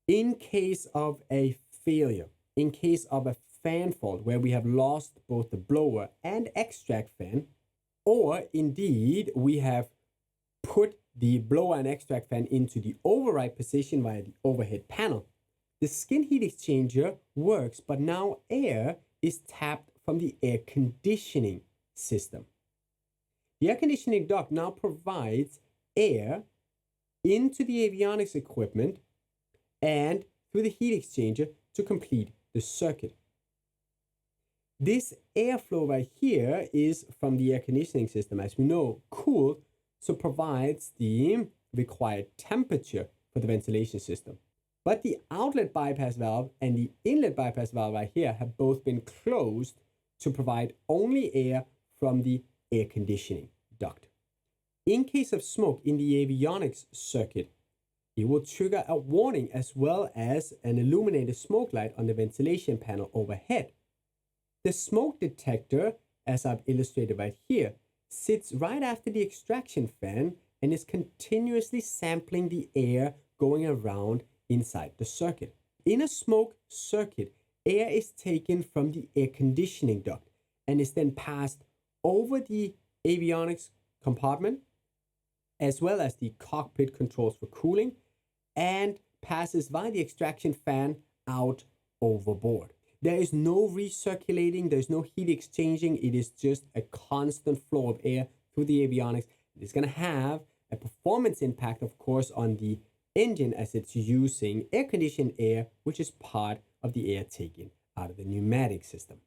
In case of a failure, in case of a fan fault where we have lost both the blower and extract fan, or indeed we have put the blower and extract fan into the override position via the overhead panel, the skin heat exchanger works, but now air is tapped from the air conditioning system. The air conditioning duct now provides air into the avionics equipment and through the heat exchanger to complete the circuit. This airflow right here is from the air conditioning system, as we know, cooled, so provides the required temperature for the ventilation system. But the outlet bypass valve and the inlet bypass valve right here have both been closed to provide only air from the air conditioning duct. In case of smoke in the avionics circuit, it will trigger a warning as well as an illuminated smoke light on the ventilation panel overhead. The smoke detector, as I've illustrated right here, sits right after the extraction fan and is continuously sampling the air going around inside the circuit. In a smoke circuit, air is taken from the air conditioning duct and is then passed over the avionics compartment as well as the cockpit controls for cooling and passes via the extraction fan out overboard. There is no recirculating, there's no heat exchanging, it is just a constant flow of air through the avionics. It's going to have a performance impact, of course, on the engine as it's using air-conditioned air, which is part of the air taken out of the pneumatic system.